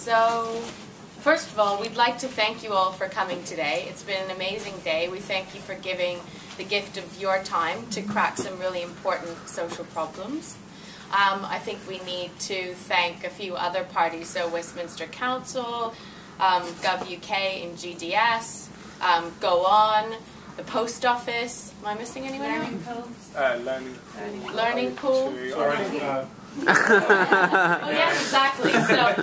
So, first of all, we'd like to thank you all for coming today. It's been an amazing day. We thank you for giving the gift of your time to crack some really important social problems. I think we need to thank a few other parties, so Westminster Council, GovUK and GDS, Go On, the Post Office. Am I missing anyone? Learning Pool. Oh yes, exactly. So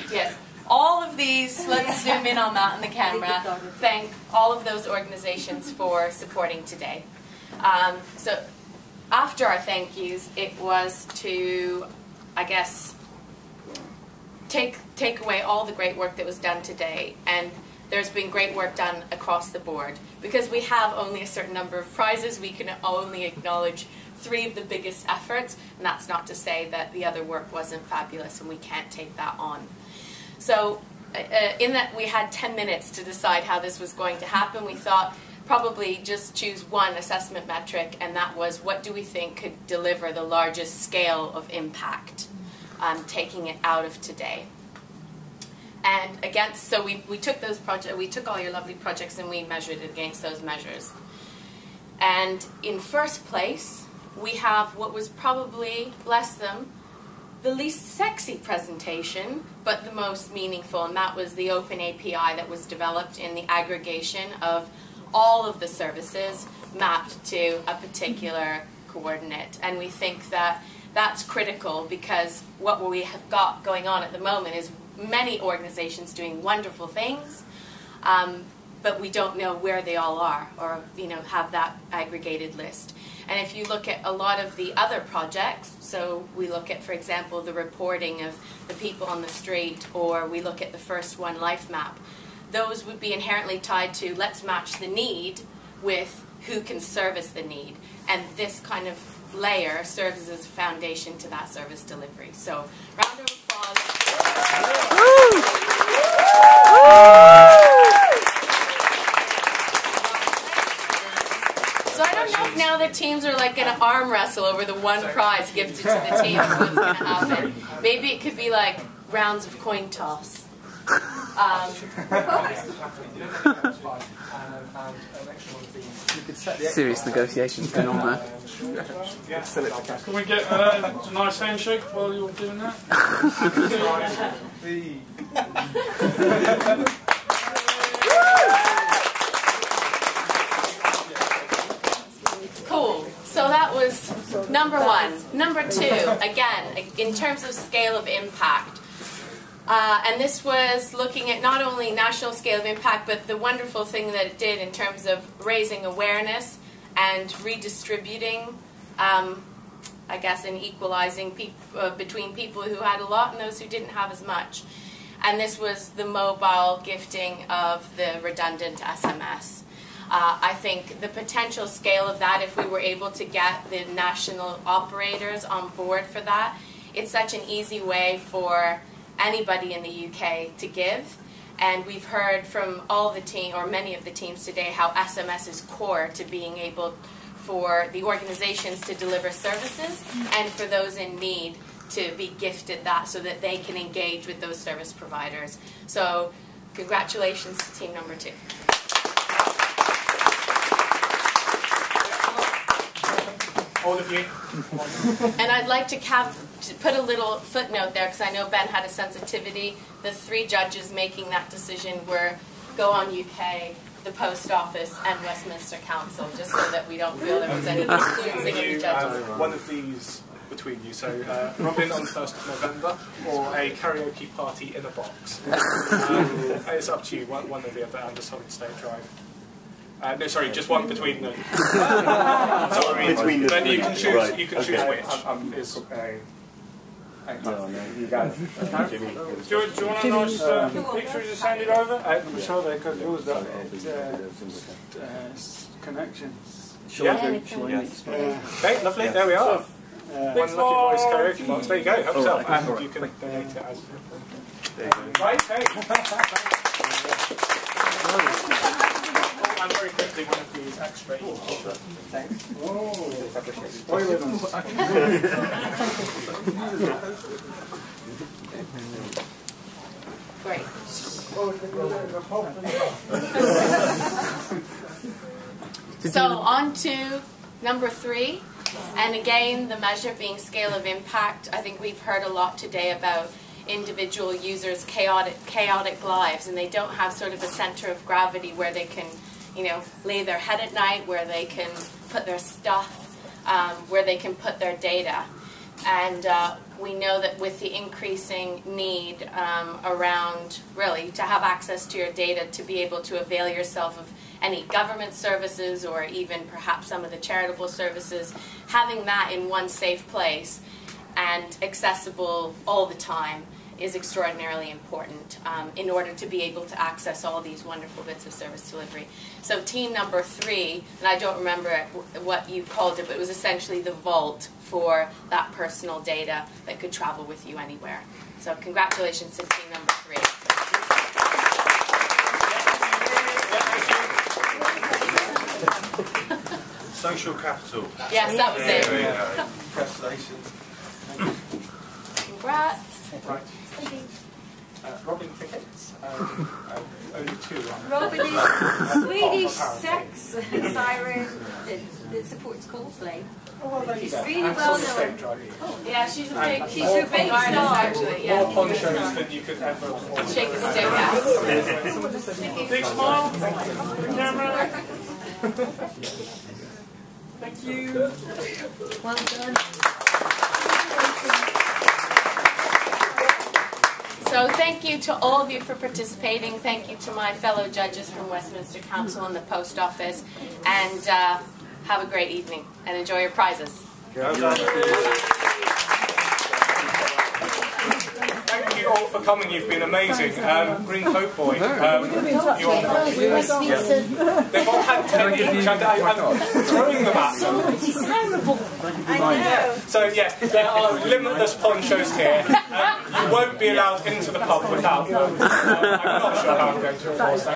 yes, all of these, let's zoom in on that in the camera. Thank all of those organizations for supporting today. So after our thank yous, it was to, I guess, take away all the great work that was done today. And there's been great work done across the board. Because we have only a certain number of prizes, we can only acknowledge 3 of the biggest efforts, and that's not to say that the other work wasn't fabulous and we can't take that on. So in that we had 10 minutes to decide how this was going to happen, we thought probably just choose one assessment metric, and that was what do we think could deliver the largest scale of impact, taking it out of today. And against, so we took those projects, we took all your lovely projects and we measured it against those measures. And in first place, we have what was probably, bless them, the least sexy presentation, but the most meaningful, and that was the open API that was developed in the aggregation of all of the services mapped to a particular coordinate. And we think that that's critical because what we have got going on at the moment is many organizations doing wonderful things, but we don't know where they all are or have that aggregated list. And if you look at a lot of the other projects, so we look at, for example, the reporting of the people on the street, or we look at the first one, Life Map, those would be inherently tied to let's match the need with who can service the need. And this kind of layer serves as a foundation to that service delivery. So, round of applause. So I don't know if now the teams are like going to arm wrestle over the one prize gifted to the team. Is what's going to happen. Maybe it could be like rounds of coin toss. Serious negotiations going on there. Can we get a nice handshake while you're doing that? Cool. So that was number 1. Number 2, again, in terms of scale of impact. And this was looking at not only national scale of impact, but the wonderful thing that it did in terms of raising awareness and redistributing, I guess, and equalizing between people who had a lot and those who didn't have as much. And this was the mobile gifting of the redundant SMS. I think the potential scale of that, if we were able to get the national operators on board for that, it's such an easy way for anybody in the UK to give. And we've heard from all the team, or many of the teams today, how SMS is core to being able for the organizations to deliver services and for those in need to be gifted that so that they can engage with those service providers. So congratulations to team number 2. All of you. And I'd like to put a little footnote there, because I know Ben had a sensitivity. The 3 judges making that decision were Go On UK, the Post Office, and Westminster Council, just so that we don't feel there was any influencing of the judges. One of these between you, so Robin on the 1st of November, or a karaoke party in a box. It's up to you, one or the other, under Solid State Drive. No, sorry, just one between them. Sorry, then you can choose. You can choose which. You want a nice picture just hand it over? I'm sure they could use that connection. Yeah. Okay, lovely. There we are. One lucky voice karaoke box. There you go. Help yourself, and you can donate it as. Right. Hey. And very quickly, one of these extra. Thanks. Oh, Great. So on to number 3. And again, the measure being scale of impact. I think we've heard a lot today about individual users' chaotic lives, and they don't have sort of a center of gravity where they can, lay their head at night, where they can put their stuff, where they can put their data. And we know that with the increasing need around, really, to have access to your data, to be able to avail yourself of any government services or even perhaps some of the charitable services, having that in one safe place and accessible all the time is extraordinarily important in order to be able to access all these wonderful bits of service delivery. So team number 3, and I don't remember what you called it, but it was essentially the vault for that personal data that could travel with you anywhere. So congratulations to team number 3. Social capital. Yes, that was There we it. go. Congratulations. Congrats. Right. Robin Tickets. Only 2 on Robin is Swedish sex siren that supports Coldplay. Oh, well, there you go. Really And well solid state known. driving. Yeah, she's a She's a big artist, star. actually. Yeah. More ponchos than you could ever Shake a stick at. Big smile. Camera. Thank you. Well done. So thank you to all of you for participating. Thank you to my fellow judges from Westminster Council and the Post Office. And have a great evening and enjoy your prizes. Thank you all for coming. You've been amazing. Green Coat Boy. You all, they've all had 10 each. I'm throwing them at them. It's terrible. I know. So yeah, there are limitless ponchos here. You won't be allowed into the pub without them. I'm not sure how I'm going to enforce that.